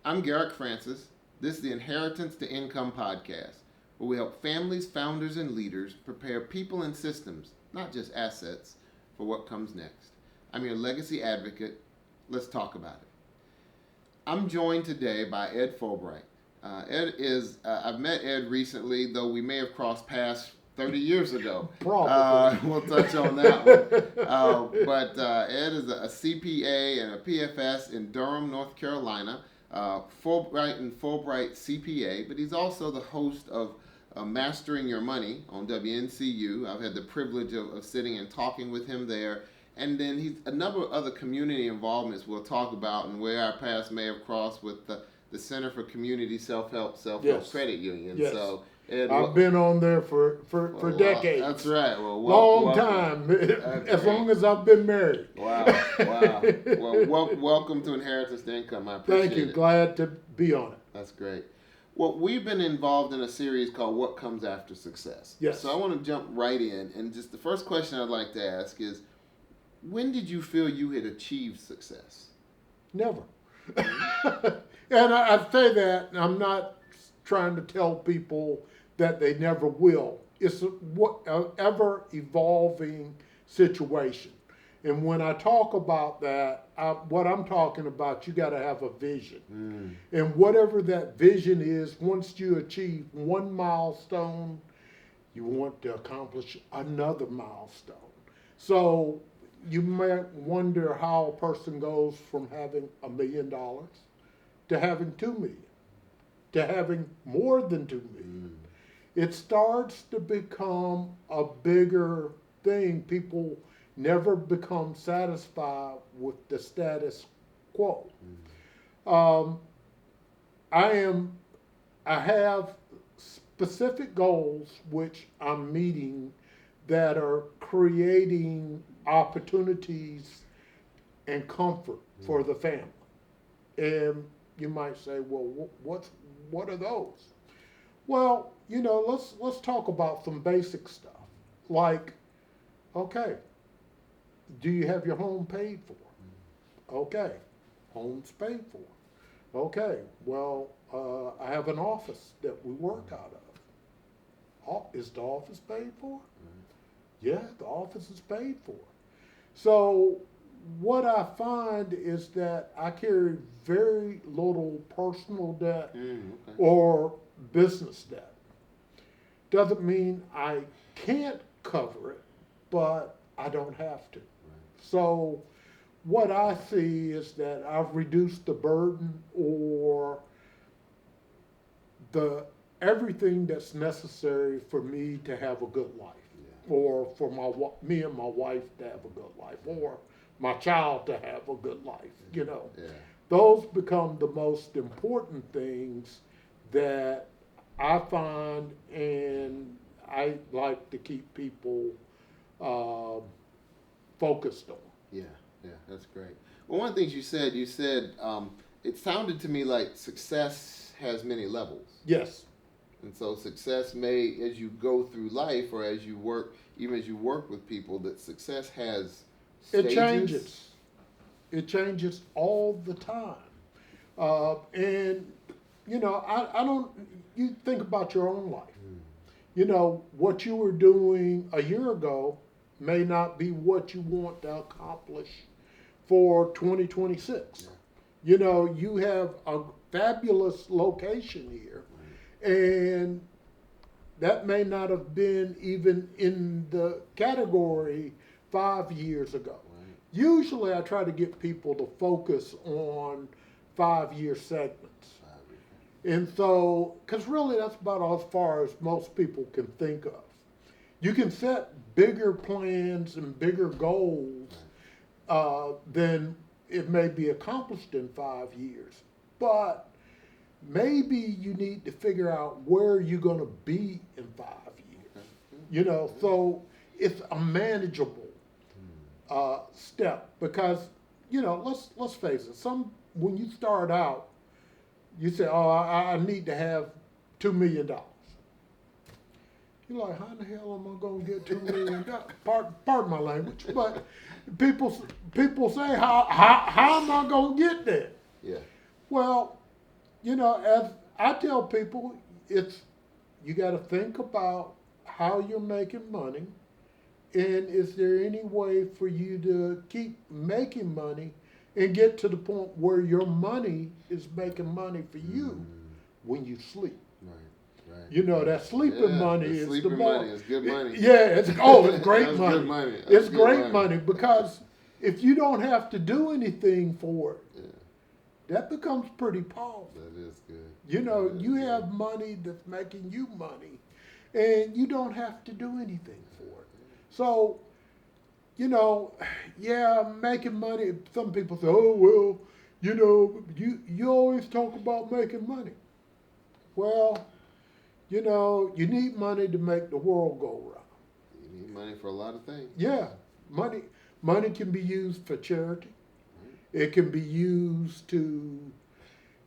I'm Garrick Francis. This is the Inheritance to Income podcast, where we help families, founders, and leaders prepare people and systems, not just assets, for what comes next. I'm your legacy advocate. Let's talk about it. I'm joined today by Ed Fulbright. Ed is, I've met Ed recently, though we may have crossed paths 30 years ago. Probably. We'll touch on that one. But Ed is a CPA and a PFS in Durham, North Carolina, Fulbright and Fulbright CPA, but he's also the host of Mastering Your Money on WNCU. I've had the privilege of sitting and talking with him there. And then he's a number of other community involvements we'll talk about and where our paths may have crossed with the Center for Community Self-Help Yes. Credit Union. Yes. So, Ed, I've been on there for decades. That's right. Well, long time, as long as I've been married. Wow. Well, welcome to Inheritance to Income. I appreciate it. Thank you. Glad to be on it. That's great. Well, we've been involved in a series called What Comes After Success. Yes. So I want to jump right in. And just the first question I'd like to ask is, when did you feel you had achieved success? Never. And I say that, and I'm not trying to tell people that they never will. It's a ever evolving situation. And when I talk about that, what I'm talking about, you got to have a vision. And whatever that vision is, once you achieve one milestone, you want to accomplish another milestone. So you might wonder how a person goes from having $1 million to having 2 million, to having more than 2 million. It starts to become a bigger thing. People never become satisfied with the status quo. I have specific goals which I'm meeting that are creating opportunities and comfort for the family. And you might say, well, what are those? Well, let's talk about some basic stuff. Like, okay, do you have your home paid for? Okay, home's paid for. Okay, well, I have an office that we work out of. Is the office paid for? Yeah, the office is paid for. So what I find is that I carry very little personal debt or business debt. Doesn't mean I can't cover it, but I don't have to. So what I see is that I've reduced the burden or everything that's necessary for me to have a good life, or for me and my wife to have a good life, or my child to have a good life. Those become the most important things that I find, and I like to keep people focused on. Yeah, that's great. Well, one of the things you said, it sounded to me like success has many levels. Yes. And so success may, as you go through life or as you work, even as you work with people, that success has stages. It changes all the time. And, I don't, you think about your own life. What you were doing a year ago may not be what you want to accomplish for 2026. You have a fabulous location here, and that may not have been even in the category 5 years ago. Usually I try to get people to focus on 5-year segments. And so, because really that's about as far as most people can think of. You can set bigger plans and bigger goals than it may be accomplished in 5 years. But maybe you need to figure out where you're going to be in 5 years. So it's a manageable step, because let's face it. When you start out, you say, "Oh, I need to have $2 million." You're like, "How in the hell am I going to get $2 million?" Pardon my language, but people say, "How am I going to get there?" Yeah. Well, as I tell people, it's you got to think about how you're making money, and is there any way for you to keep making money and get to the point where your money is making money for you when you sleep. Right, right. That sleeping money the is sleeping the money is good money. Yeah, it's great That's money. good money. That's It's good great money because if you don't have to do anything for it, that becomes pretty powerful. That is good. You have money that's making you money, and you don't have to do anything for it. So, making money. Some people say, "Oh well, you always talk about making money." Well, you need money to make the world go round. You need money for a lot of things. Yeah, money can be used for charity. It can be used to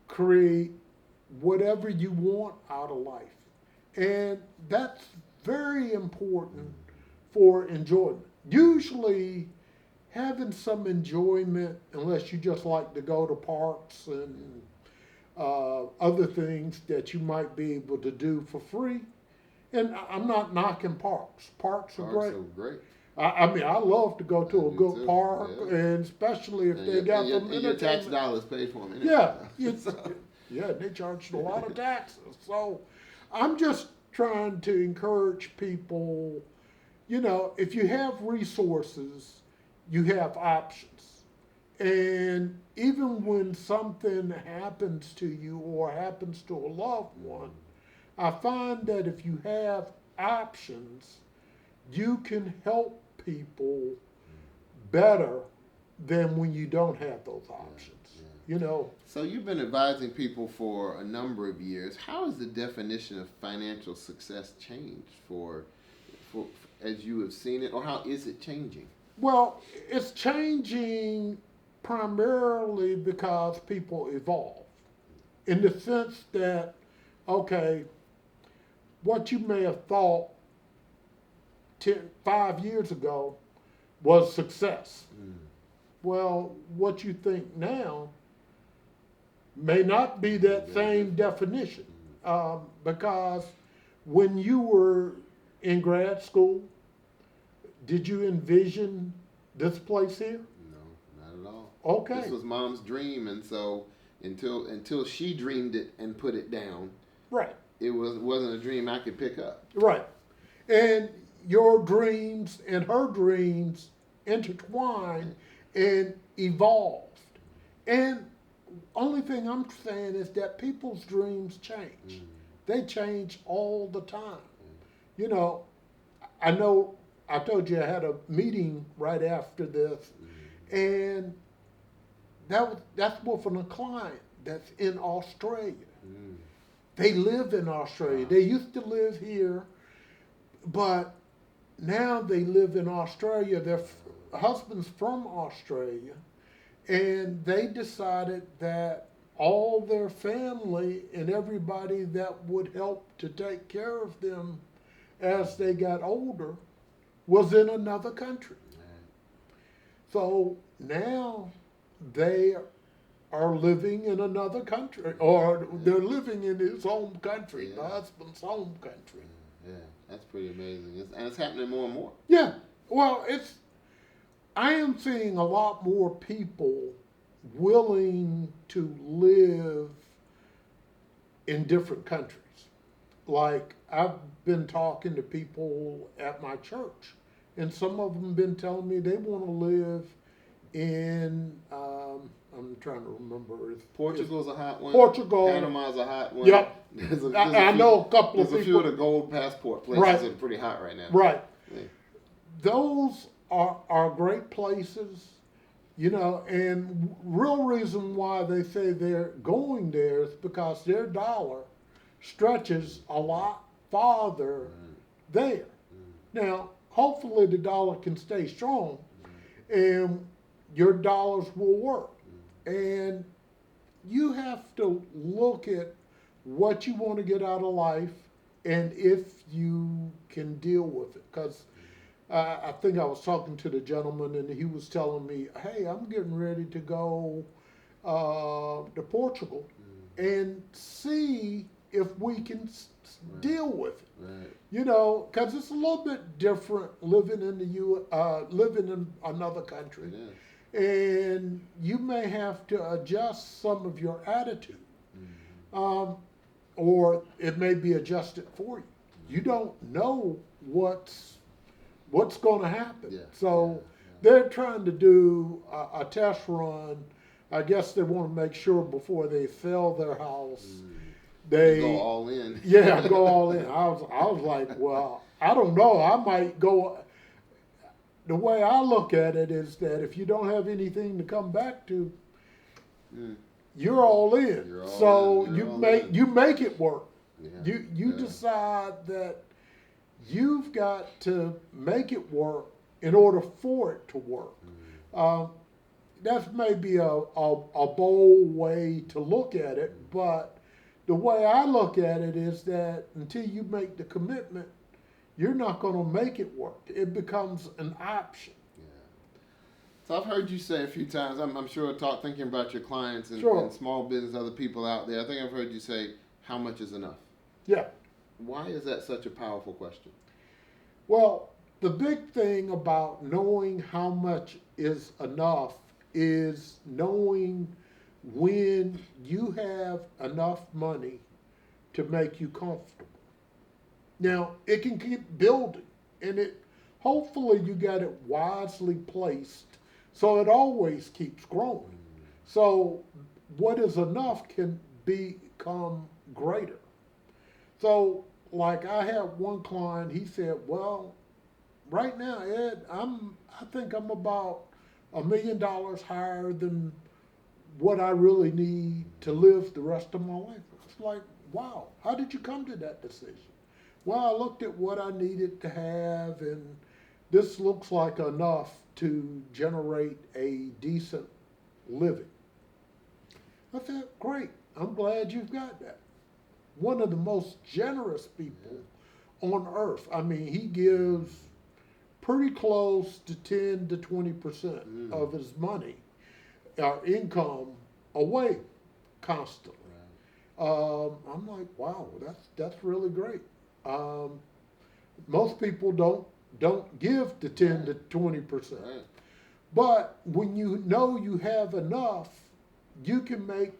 create whatever you want out of life. And that's very important for enjoyment. Usually, having some enjoyment, unless you just like to go to parks and other things that you might be able to do for free. And I'm not knocking parks. Parks are great. Parks are great. I mean, I love to go to a good too, park, yeah. and especially if they got some and your tax entertainment. dollars paid for them. Yeah, they charged a lot of taxes. So I'm just trying to encourage people, if you have resources, you have options. And even when something happens to you or happens to a loved one, I find that if you have options, you can help people better than when you don't have those options. So you've been advising people for a number of years. How has the definition of financial success changed for as you have seen it, or how is it changing? Well, it's changing primarily because people evolve in the sense that, okay, what you may have thought 5 years ago was success. Well, what you think now may not be that same definition. Because when you were in grad school, did you envision this place here? No, not at all. Okay. This was Mom's dream, and so until she dreamed it and put it down, Right. it wasn't a dream I could pick up. Right. And your dreams and her dreams intertwined and evolved. And only thing I'm saying is that people's dreams change. They change all the time. I know I told you I had a meeting right after this, and that's with a client that's in Australia. They live in Australia. They used to live here, but now they live in Australia. Their husband's from Australia, and they decided that all their family and everybody that would help to take care of them as they got older was in another country. So now they are living in another country, or they're living in his home country, the husband's home country. Yeah, that's pretty amazing. And it's happening more and more. Yeah, well, I am seeing a lot more people willing to live in different countries. Like, I've been talking to people at my church, and some of them been telling me they want to live in, I'm trying to remember. Portugal's a hot one. Portugal. Panama's a hot one. Yep. I know a couple of people. There's a few of the gold passport places that are pretty hot right now. Right. Yeah. Those are great places, and real reason why they say they're going there is because their dollar stretches a lot farther there. Now, hopefully the dollar can stay strong and your dollars will work. And you have to look at what you want to get out of life and if you can deal with it. Because I think I was talking to the gentleman and he was telling me, hey, I'm getting ready to go to Portugal. and see if we can Right. deal with it. Right. You know, because it's a little bit different living in living in another country, It is. and you may have to adjust some of your attitude, Mm-hmm. or it may be adjusted for you. You don't know what's going to happen. Yeah. So Yeah. they're trying to do a test run. I guess they want to make sure before they sell their house, they Go all in. yeah, go all in. I was like, well, I don't know. I might go. The way I look at it is that if you don't have anything to come back to, Mm. you're all in. You're all So in. You're you all make in. you make it work. Yeah. You Yeah. decide that you've got to make it work in order for it to work. That's maybe a bold way to look at it, but the way I look at it is that until you make the commitment, you're not going to make it work. It becomes an option. Yeah. So I've heard you say a few times, I'm sure thinking about your clients and, Sure. and small business, other people out there, I think I've heard you say, how much is enough? Yeah. Why is that such a powerful question? Well, the big thing about knowing how much is enough is knowing when you have enough money to make you comfortable. Now, it can keep building, and hopefully you got it wisely placed so it always keeps growing. So what is enough can become greater. So like I had one client, he said, well, right now, Ed, I think I'm about $1 million higher than what I really need to live the rest of my life. It's like, wow, how did you come to that decision? Well, I looked at what I needed to have, and this looks like enough to generate a decent living. I said, great, I'm glad you've got that. One of the most generous people on earth. I mean, he gives pretty close to 10 to 20% of his money, our income, away constantly. I'm like, wow, that's really great. Most people don't give the 10 to 20%. Right. But when you know you have enough, you can make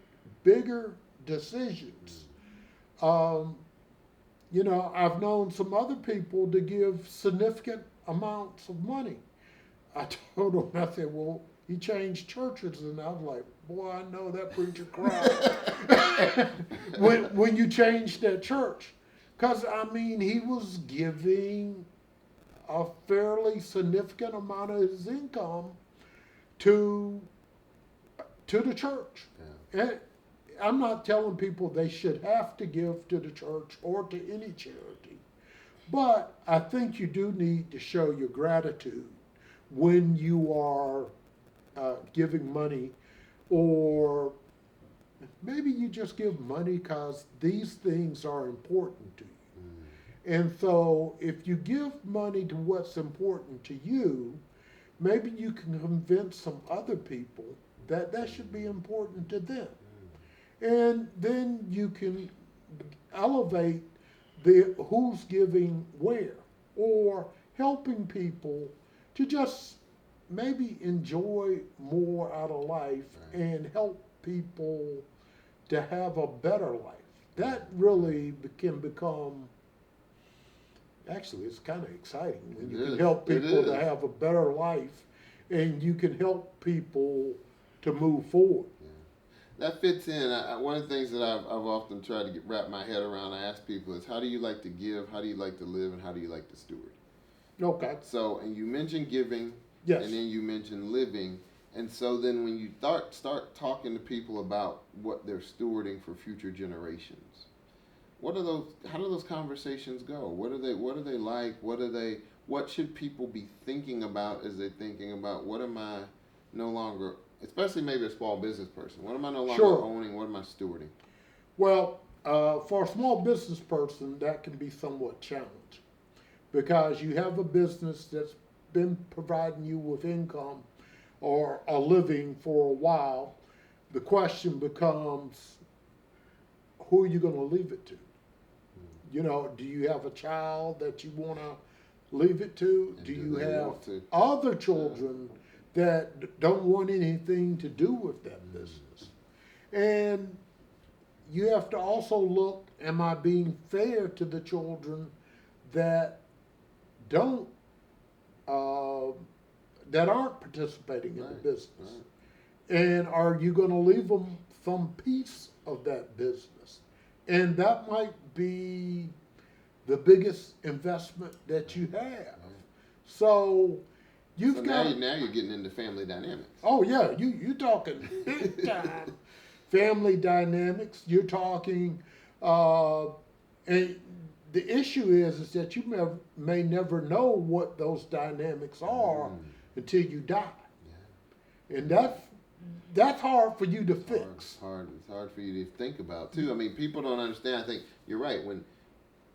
bigger decisions. You know, I've known some other people to give significant amounts of money. I told him, I said, well, he changed churches, and I was like, boy, I know that preacher cried when you changed that church. Because, I mean, he was giving a fairly significant amount of his income to the church. Yeah. And I'm not telling people they should have to give to the church or to any charity, but I think you do need to show your gratitude when you are giving money, or maybe you just give money because these things are important to you. And so if you give money to what's important to you, maybe you can convince some other people that that should be important to them. And then you can elevate the who's giving where, or helping people to just maybe enjoy more out of life and help people to have a better life. That really can become, actually, it's kind of exciting when you can help people to have a better life, and you can help people to move forward. That fits in. One of the things that I've often tried to wrap my head around, I ask people, is how do you like to give, how do you like to live, and how do you like to steward? Okay. So, and you mentioned giving, Yes. and then you mentioned living, and so then when you start talking to people about what they're stewarding for future generations, how do those conversations go? What are they like? What should people be thinking about as they're thinking about what am I no longer, especially maybe a small business person, what am I no longer owning? What am I stewarding? Well, for a small business person, that can be somewhat challenging because you have a business that's been providing you with income or a living for a while. The question becomes, who are you going to leave it to? You know, do you have a child that you want to leave it to? And do do you they have want to? other children that don't want anything to do with that business? And you have to also look, am I being fair to the children that don't, that aren't participating in the Right, business? right. And are you going to leave them some piece of that business? And that might be the biggest investment that you have. Right. So you've So got now you're getting into family dynamics. oh yeah, you talking big time family dynamics. You're talking, and the issue is that you may never know what those dynamics are until you die, and that's hard for you to fix. It's hard for you to think about too. I mean, people don't understand. I think you're right.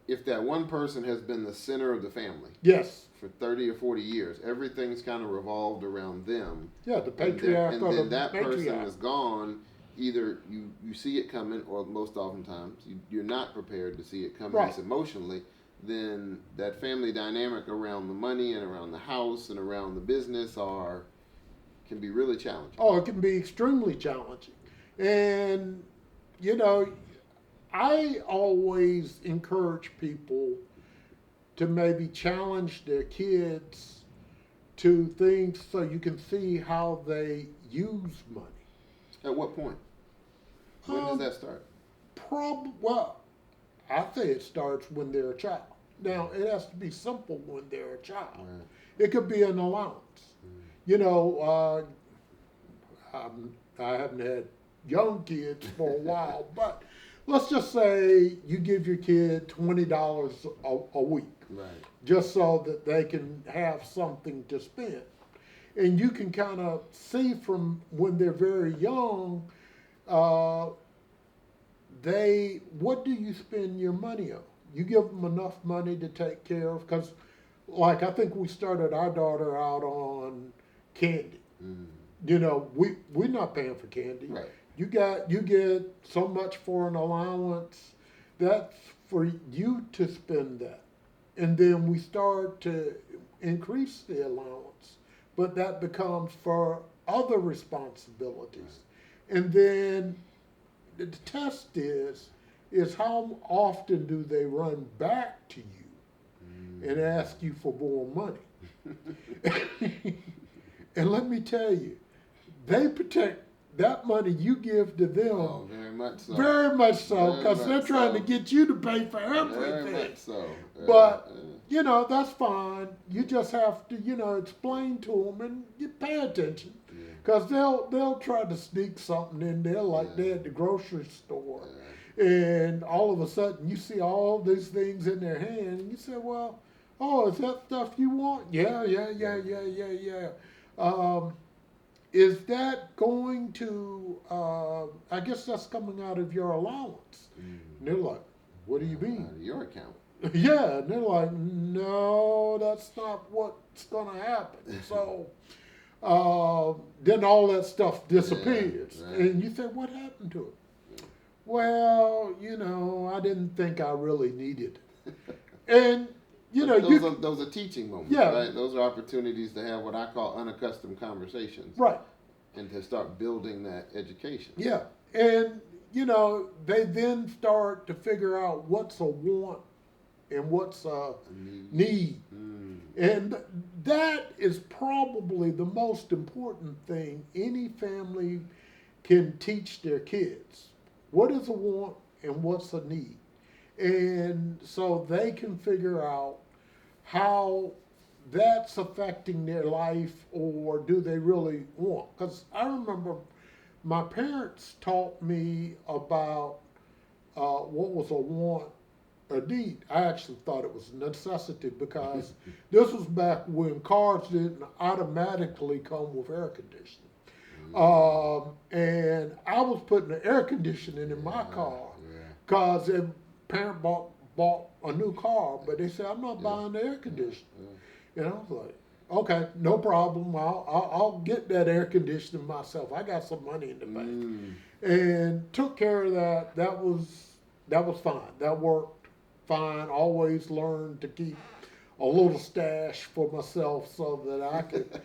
If that one person has been the center of the family, Yes, for 30 or 40 years, everything's kind of revolved around them. yeah, the patriarch And or then the that person matriarch. is gone. Either you see it coming, or most oftentimes you're not prepared to see it coming. Right. Emotionally. Then that family dynamic around the money and around the house and around the business can be really challenging. Oh, it can be extremely challenging. And, you know, I always encourage people to maybe challenge their kids to things so you can see how they use money. At what point? When does that start? Well, I say it starts when they're a child. Now, it has to be simple when they're a child. Right. It could be an allowance. You know, I haven't had young kids for a while, but let's just say you give your kid $20 a week, Right. just so that they can have something to spend. And you can kind of see from when they're very young, what do you spend your money on? You give them enough money to take care of, because like I think we started our daughter out on candy. You know, we're not paying for candy. Right. You get so much for an allowance. That's for you to spend that. And then we start to increase the allowance, but that becomes for other responsibilities. And then the test is how often do they run back to you and ask you for more money? And let me tell you, they protect that money you give to them. Oh, very much so. Very much so, because Very they're much trying so. to get you to pay for Very everything. much so. But, you know, that's fine. You just have to, you know, explain to them and you pay attention. Because they'll try to sneak something in there like they're at the grocery store. And all of a sudden you see all these things in their hand and you say, well, oh, is that stuff you want? Yeah. Is that going to, I guess that's coming out of your allowance. And they're like, what do you mean? Out of your account. Yeah, and they're like, no, that's not what's going to happen. So then all that stuff disappears. Yeah, right. And you say, what happened to it? Well, you know, I didn't think I really needed it. And, you know, those are teaching moments, Yeah. right? Those are opportunities to have what I call unaccustomed conversations. right. And to start building that education. Yeah, and you know, they then start to figure out what's a want and what's a need. And that is probably the most important thing any family can teach their kids. What is a want and what's a need? And so they can figure out how that's affecting their life, or do they really want? Because I remember my parents taught me about what was a want, a need. I actually thought it was a necessity, because this was back when cars didn't automatically come with air conditioning. And I was putting the air conditioning in my car because a parent bought a new car, but they said, I'm not buying the air conditioning. And I was like, okay, no problem. I'll get that air conditioning myself. I got some money in the bank. And took care of that. That was that was fine. That worked fine. Always learned to keep a little stash for myself so that I could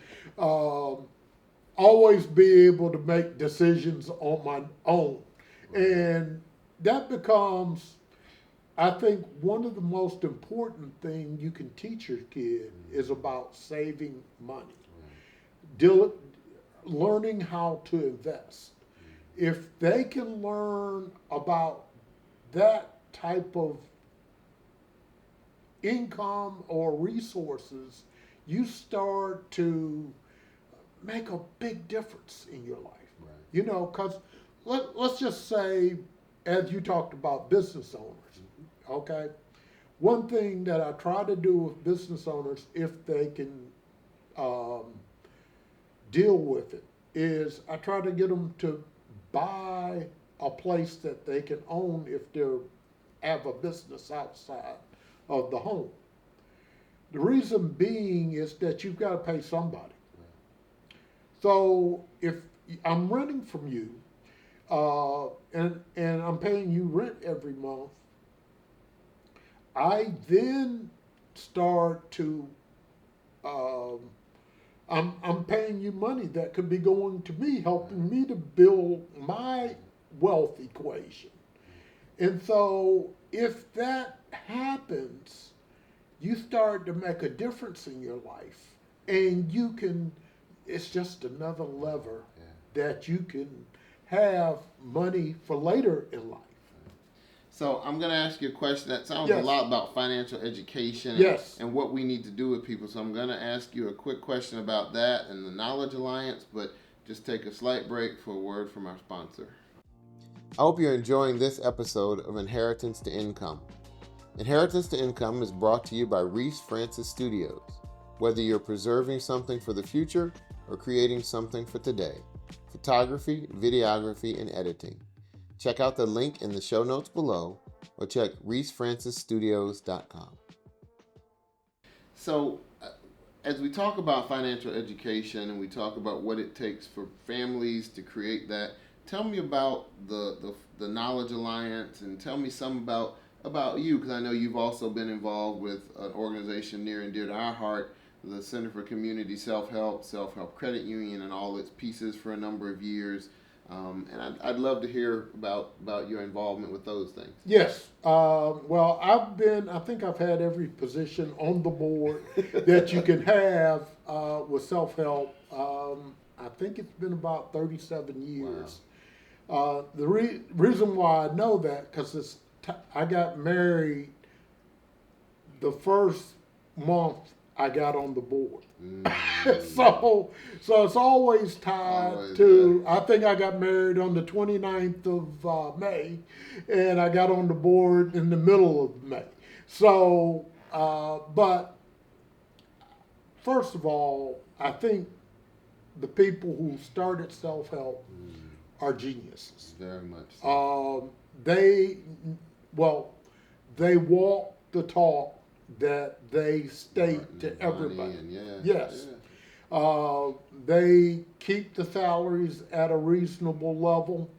always be able to make decisions on my own. And that becomes, I think, one of the most important things you can teach your kid is about saving money, learning how to invest. If they can learn about that type of income or resources, you start to make a big difference in your life. Right. You know, because let's just say, as you talked about business owners, okay? One thing that I try to do with business owners, if they can deal with it, is I try to get them to buy a place that they can own if they have a business outside of the home. The reason being is that you've got to pay somebody. So if I'm renting from you, and I'm paying you rent every month, I then start to, I'm paying you money that could be going to me, helping me to build my wealth equation. And so if that happens, you start to make a difference in your life, and you can, it's just another lever that you can have money for later in life. So I'm going to ask you a question that sounds Yes. a lot about financial education Yes. and what we need to do with people. So I'm going to ask you a quick question about that and the Knowledge Alliance, but just take a slight break for a word from our sponsor. I hope you're enjoying this episode of Inheritance to Income. Inheritance to Income is brought to you by Ries Francis Studios. Whether you're preserving something for the future or creating something for today, photography, videography, and editing. Check out the link in the show notes below or check riesfrancisstudios.com. So, as we talk about financial education and we talk about what it takes for families to create that, tell me about the Knowledge Alliance, and tell me some about you, because I know you've also been involved with an organization near and dear to our heart, the Center for Community Self-Help Credit Union, and all its pieces for a number of years. And I'd love to hear about your involvement with those things. Yes. Well, I think I've had every position on the board that you can have with self-help. I think it's been about 37 years. Wow. The reason why I know that, because I got married the first month I got on the board. So it's always tied to, I think I got married on the 29th of May, and I got on the board in the middle of May. So, but first of all, I think the people who started self-help are geniuses. Very much so. They walk the talk that they state to everybody. Yes. They keep the salaries at a reasonable level.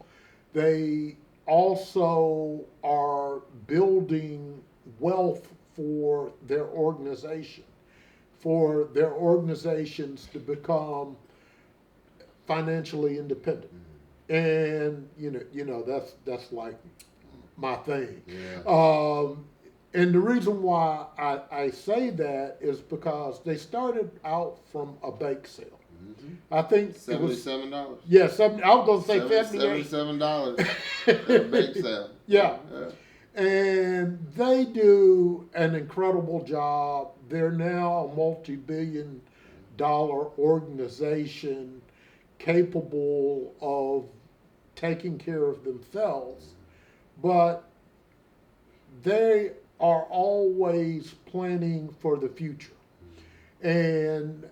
They also are building wealth for their organization, for their organizations to become financially independent. And you know that's like my thing. Yeah. And the reason why I say that is because they started out from a bake sale. Mm-hmm. I think $77. Yeah, I was going to say $77 at a bake sale. Yeah. And they do an incredible job. They're now a multi-billion-dollar organization capable of taking care of themselves, but they are always planning for the future. And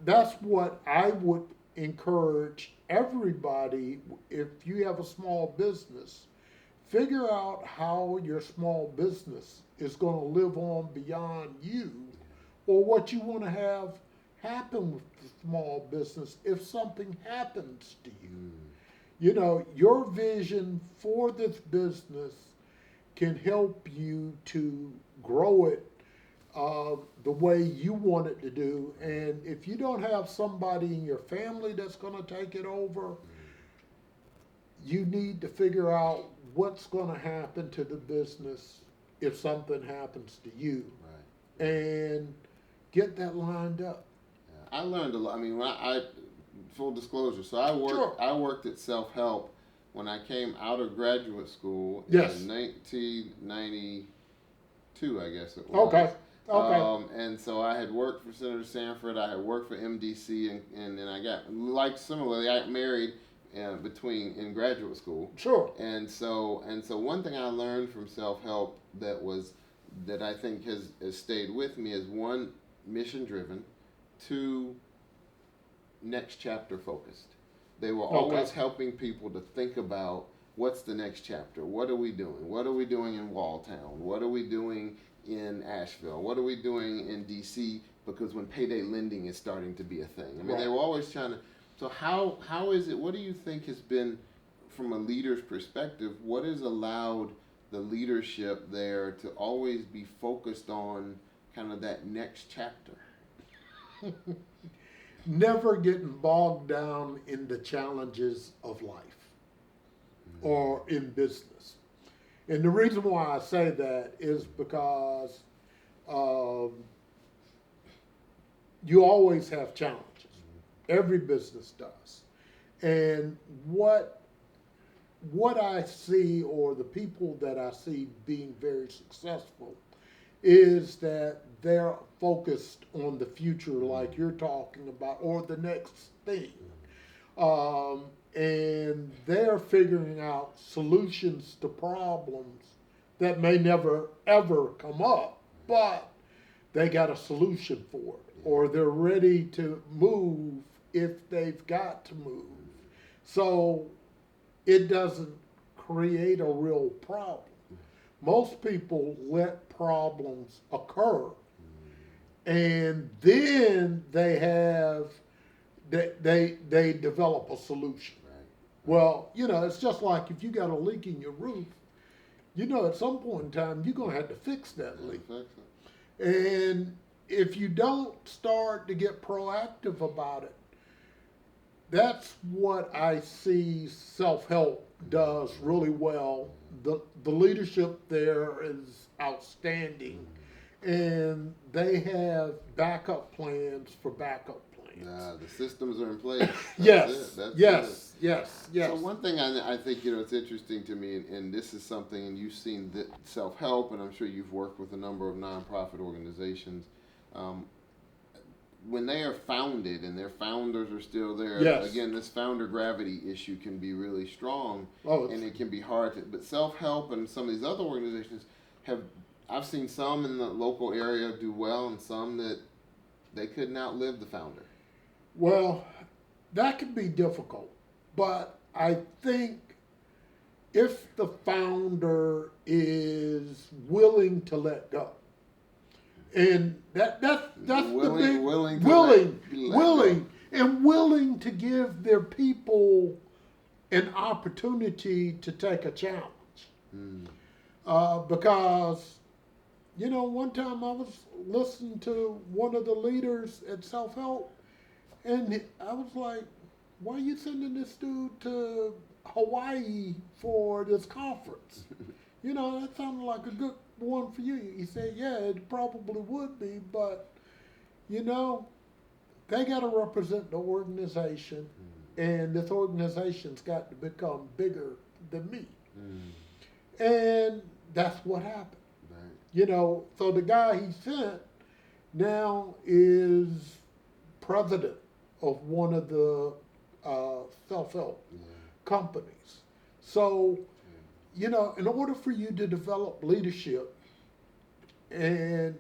that's what I would encourage everybody. If you have a small business, figure out how your small business is going to live on beyond you, or what you want to have happen with the small business if something happens to you. You know, your vision for this business can help you to grow it the way you want it to do. And if you don't have somebody in your family that's going to take it over, you need to figure out what's going to happen to the business if something happens to you, Right. and get that lined up. Yeah. I learned a lot. I mean, when full disclosure, so Sure. I worked at Self Help when I came out of graduate school Yes. in 1992, I guess it was. Okay. Okay. And so I had worked for Senator Sanford. I had worked for MDC, and then I got, like, similarly, I got married in graduate school. Sure. And so one thing I learned from Self Help that I think has stayed with me is, one, mission driven, two, next chapter focused. They were always helping people to think about, what's the next chapter? What are we doing? What are we doing in Walltown? What are we doing in Asheville? What are we doing in DC? Because when payday lending is starting to be a thing. I mean, they were always trying to. So how is it? What do you think has been, from a leader's perspective, what has allowed the leadership there to always be focused on kind of that next chapter? Never getting bogged down in the challenges of life or in business. And the reason why I say that is because you always have challenges. Every business does. And what I see, or the people that I see being very successful, is that they're focused on the future, like you're talking about, or the next thing. And they're figuring out solutions to problems that may never, ever come up, but they got a solution for it, or they're ready to move if they've got to move. So it doesn't create a real problem. Most people let problems occur, and then they develop a solution. Well, it's just like if you got a leak in your roof, at some point in time, you're going to have to fix that leak. And if you don't start to get proactive about it, that's what I see self-help does really well. The leadership there is outstanding, and they have backup plans for backup plans. The systems are in place. Yes. That's it. Yes. So one thing I think it's interesting to me, and this is something, and you've seen self-help, and I'm sure you've worked with a number of nonprofit organizations. When they are founded and their founders are still there, again, this founder gravity issue can be really strong, and it can be hard to. But self-help and some of these other organizations I've seen some in the local area do well, and some that they couldn't outlive the founder. Well, that can be difficult, but I think if the founder is willing to let go, and that's the big willing to give their people an opportunity to take a challenge. Because one time I was listening to one of the leaders at Self Help, and I was like, "Why are you sending this dude to Hawaii for this conference?" That sounded like a good one for you. He said, "Yeah, it probably would be, but they got to represent the organization, and this organization's got to become bigger than me." And that's what happened. Right. So the guy he sent now is president of one of the self-help companies. So, in order for you to develop leadership, and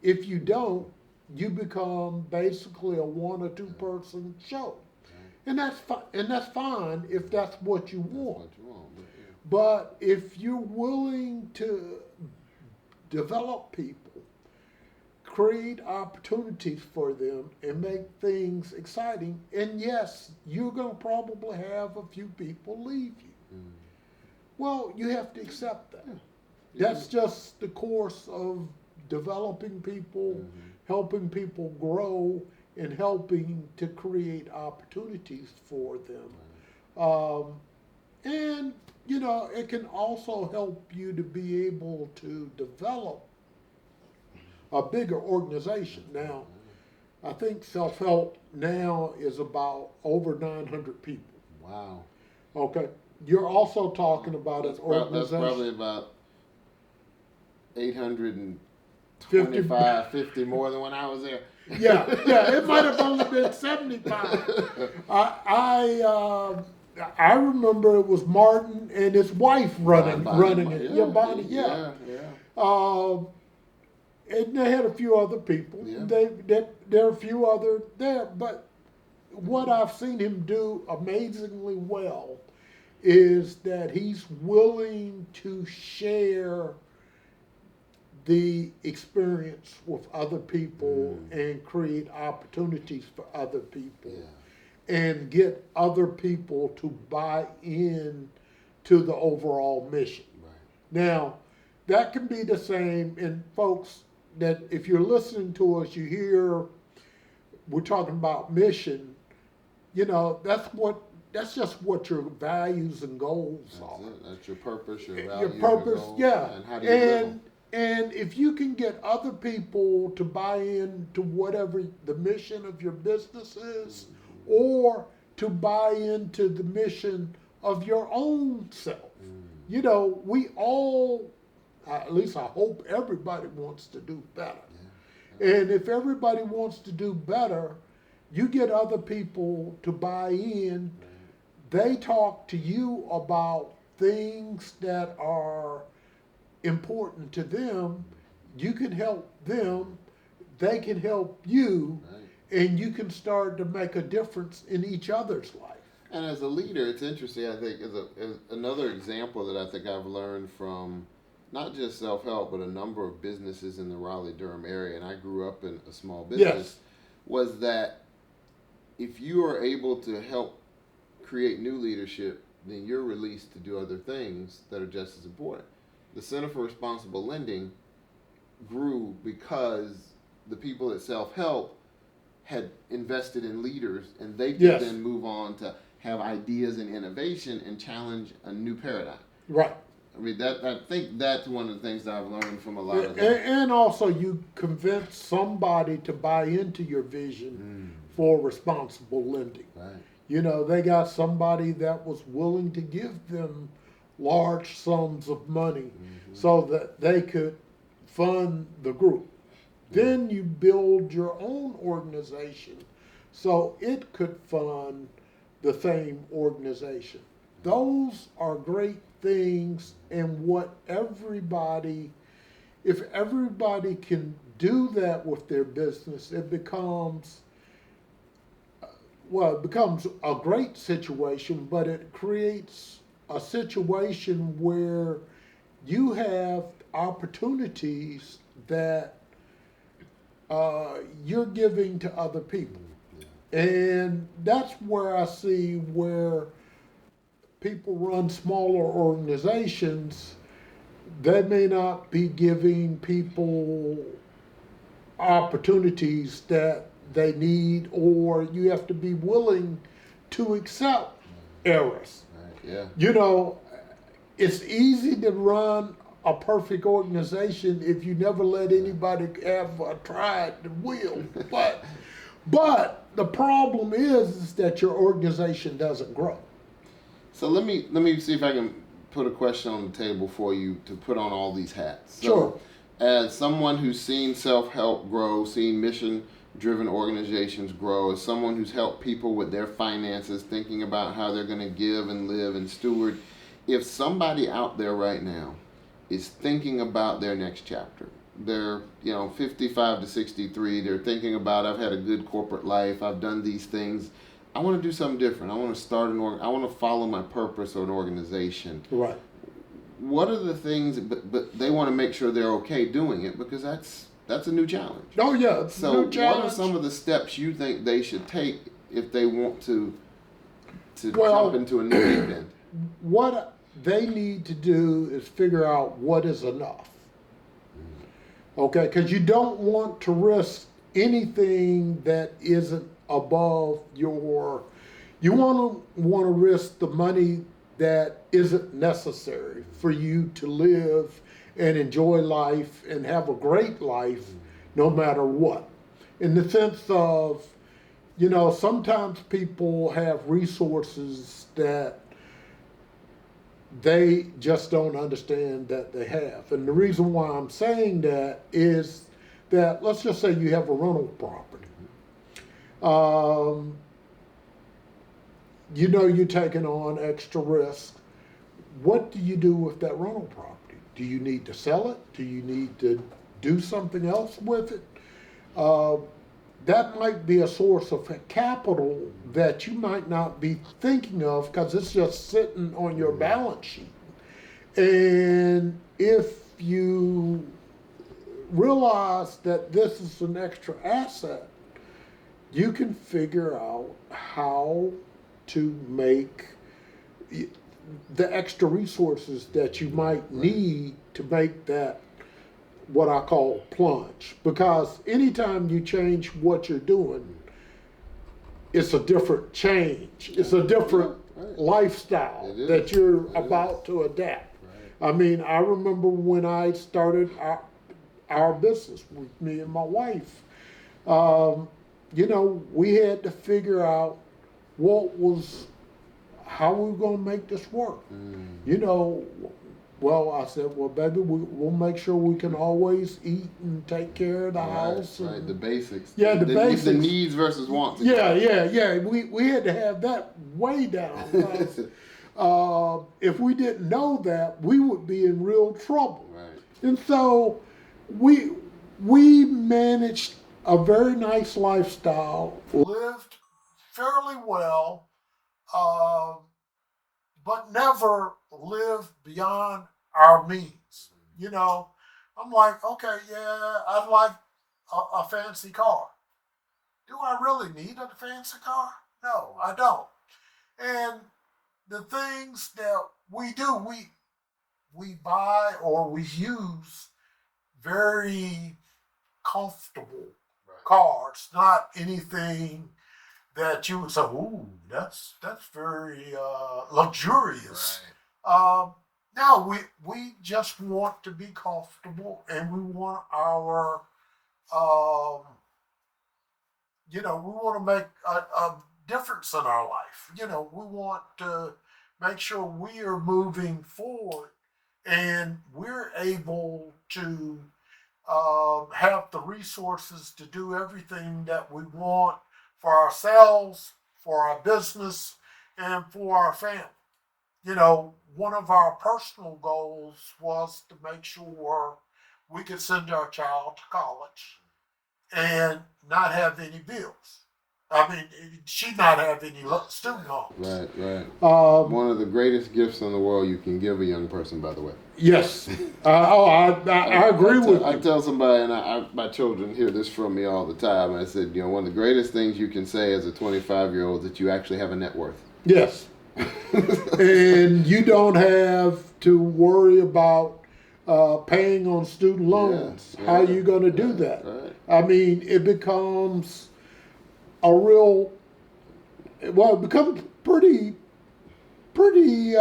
if you don't, you become basically a 1 or 2 person show. And that's fine if that's what you want. But if you're willing to develop people, create opportunities for them, and make things exciting, and yes, you're going to probably have a few people leave you. Well, you have to accept that. That's just the course of developing people, helping people grow, and helping to create opportunities for them. And, you know, it can also help you to be able to develop a bigger organization. Now, I think self-help now is about over 900 people. Wow. Okay. You're also talking about an organization. That's probably about 825, 50 more than when I was there. Yeah, it might have only been 75. I remember it was Martin and his wife running it. Yeah, Bonnie. Yeah. And they had a few other people. Yeah. There are a few other there, but what I've seen him do amazingly well is that he's willing to share the experience with other people and create opportunities for other people and get other people to buy in to the overall mission. Right. Now, that can be the same, and folks, that if you're listening to us, you hear we're talking about mission, you know, that's just what your values and goals are. That's your purpose, your values, your purpose, your goals, yeah. and how do you live them? And if you can get other people to buy in to whatever the mission of your business is, or to buy into the mission of your own self, you know, we all, at least I hope everybody wants to do better. And if everybody wants to do better, you get other people to buy in. They talk to you about things that are important to them. You can help them. They can help you. And you can start to make a difference in each other's life. And as a leader, it's interesting, I think, as another example that I think I've learned from not just self-help, but a number of businesses in the Raleigh-Durham area, and I grew up in a small business, was that if you are able to help create new leadership, then you're released to do other things that are just as important. The Center for Responsible Lending grew because the people at self-help had invested in leaders, and they could then move on to have ideas and innovation and challenge a new paradigm. Right. I mean, I think that's one of the things that I've learned from a lot of them. And also, you convince somebody to buy into your vision for responsible lending. Right. You know, they got somebody that was willing to give them large sums of money so that they could fund the group. Then you build your own organization so it could fund the same organization. Those are great things, and if everybody can do that with their business, it becomes a great situation, but it creates a situation where you have opportunities that you're giving to other people. And that's where I see where people run smaller organizations, they may not be giving people opportunities that they need, or you have to be willing to accept errors. Right. Yeah. You know, it's easy to run a perfect organization if you never let anybody have a try at the wheel. But the problem is that your organization doesn't grow. So let me see if I can put a question on the table for you to put on all these hats. So, sure. As someone who's seen self-help grow, seen mission-driven organizations grow, as someone who's helped people with their finances, thinking about how they're going to give and live and steward, if somebody out there right now is thinking about their next chapter, they're 55 to 63, they're thinking about, I've had a good corporate life, I've done these things, I want to do something different. I want to start I want to follow my purpose or an organization. Right. What are the things? But they want to make sure they're okay doing it, because that's a new challenge. Oh yeah, it's so a new challenge. What are some of the steps you think they should take if they want to jump into a new deep end? What they need to do is figure out what is enough. Okay, because you don't want to risk anything that isn't above your. You want to risk the money that isn't necessary for you to live and enjoy life and have a great life, no matter what. In the sense of, sometimes people have resources that they just don't understand that they have. And the reason why I'm saying that is that, let's just say you have a rental property. You're taking on extra risk. What do you do with that rental property? Do you need to sell it? Do you need to do something else with it? That might be a source of capital that you might not be thinking of because it's just sitting on your balance sheet. And if you realize that this is an extra asset, you can figure out how to make the extra resources that you might need to make that what I call plunge. Because anytime you change what you're doing, it's a different change. It's a different lifestyle that you're about to adapt. I mean, I remember when I started our business with me and my wife, we had to figure out how we were going to make this work. Well, I said, well, baby, we'll make sure we can always eat and take care of the house. Right, the basics. Yeah, the basics. The needs versus wants. Yeah. We had to have that way down. If we didn't know that, we would be in real trouble. Right. And so we managed a very nice lifestyle, lived fairly well, but never lived beyond our means. I'm like, okay, yeah, I'd like a fancy car. Do I really need a fancy car? No, I don't. And the things that we do, we buy or we use very comfortable cars, not anything that you would say, ooh, that's very luxurious. Right. No, we just want to be comfortable, and we want our, we want to make a difference in our life. We want to make sure we are moving forward, and we're able to have the resources to do everything that we want for ourselves, for our business, and for our family. One of our personal goals was to make sure we could send our child to college and not have any bills. I mean, she not have any student loans. Right. One of the greatest gifts in the world you can give a young person, by the way. Yes. I agree with you. I tell somebody, and my children hear this from me all the time. I said, one of the greatest things you can say as a 25-year-old is that you actually have a net worth. Yes. And you don't have to worry about paying on student loans. Yeah, How are you going to do that? Right. I mean, it becomes it becomes pretty frees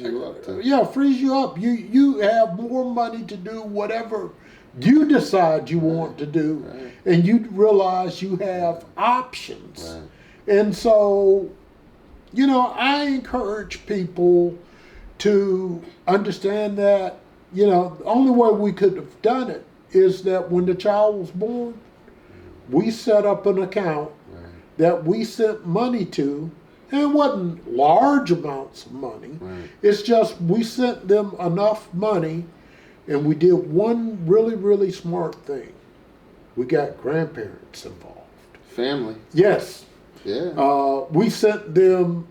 you up too. Yeah, frees you up. You have more money to do whatever you decide you want to do, and you realize you have options. Right. And so, I encourage people to understand that, the only way we could have done it is that when the child was born, we set up an account that we sent money to, and it wasn't large amounts of money. Right. It's just we sent them enough money, and we did one really, really smart thing. We got grandparents involved. Family. Yes. Yeah. We sent them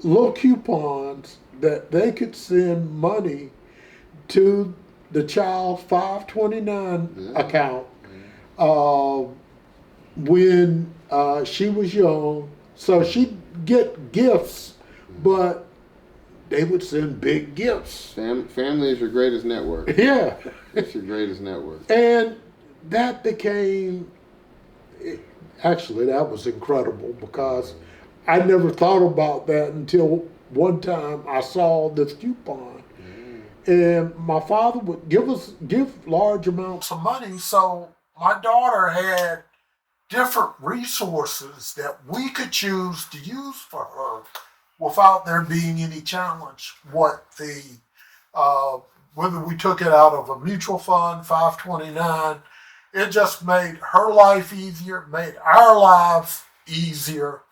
little coupons that they could send money to the child's 529 account when she was young. So she'd get gifts, but they would send big gifts. Family is your greatest network. Yeah. It's your greatest network. And that became, actually, that was incredible because I never thought about that until one time I saw this coupon. And my father would give large amounts of money, so my daughter had different resources that we could choose to use for her without there being any challenge. Whether we took it out of a mutual fund, 529, it just made her life easier, made our lives easier.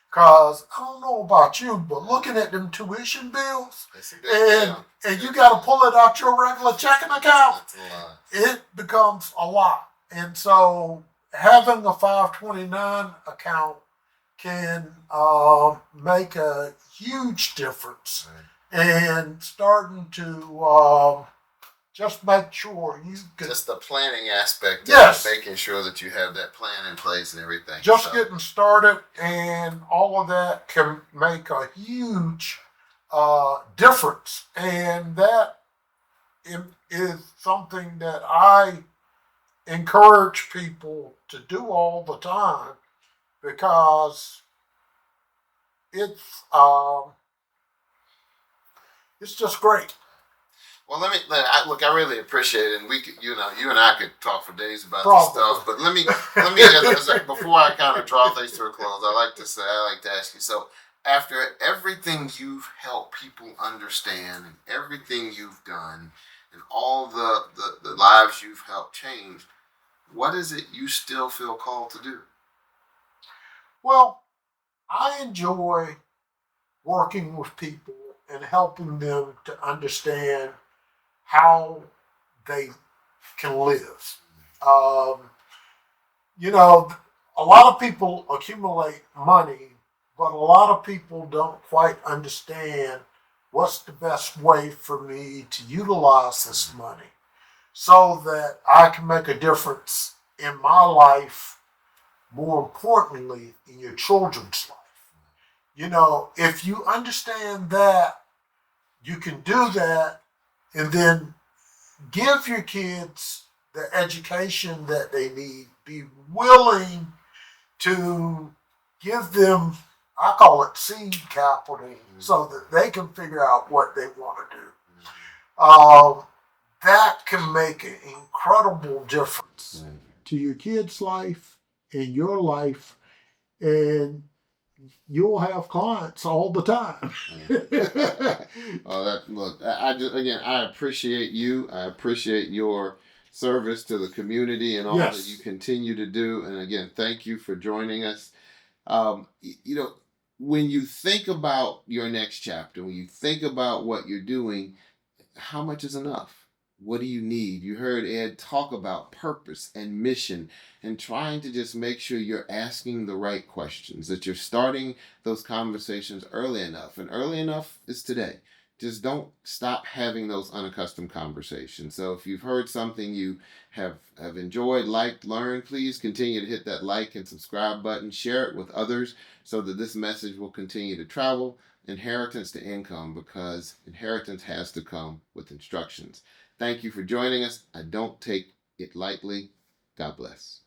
Because I don't know about you, but looking at them tuition bills, and you got to pull it out your regular checking account, it becomes a lot. And so having a 529 account can make a huge difference. Right. And starting to just make sure you can... Just the planning aspect yes. of making sure that you have that plan in place and everything. Just getting started, and all of that can make a huge difference. And that is something that I encourage people to do all the time because it's just great. Well, look. I really appreciate it, and you and I could talk for days about this stuff. But let me, before I kind of draw things to a close, I like to ask you. So, after everything you've helped people understand, and everything you've done, and all the lives you've helped change, what is it you still feel called to do? Well, I enjoy working with people and helping them to understand how they can live. A lot of people accumulate money, but a lot of people don't quite understand what's the best way for me to utilize this money so that I can make a difference in my life, more importantly, in your children's life. If you understand that, you can do that and then give your kids the education that they need. Be willing to give them, I call it seed capital, so that they can figure out what they want to do. That can make an incredible difference to your kid's life and your life, and you'll have clients all the time. I appreciate you. I appreciate your service to the community and all yes. that you continue to do. And again, thank you for joining us. When you think about your next chapter, when you think about what you're doing, how much is enough? What do you need? You heard Ed talk about purpose and mission and trying to just make sure you're asking the right questions, that you're starting those conversations early enough. And early enough is today. Just don't stop having those unaccustomed conversations. So if you've heard something you have enjoyed, liked, learned, please continue to hit that like and subscribe button. Share it with others so that this message will continue to travel. Inheritance to income, because inheritance has to come with instructions. Thank you for joining us. I don't take it lightly. God bless.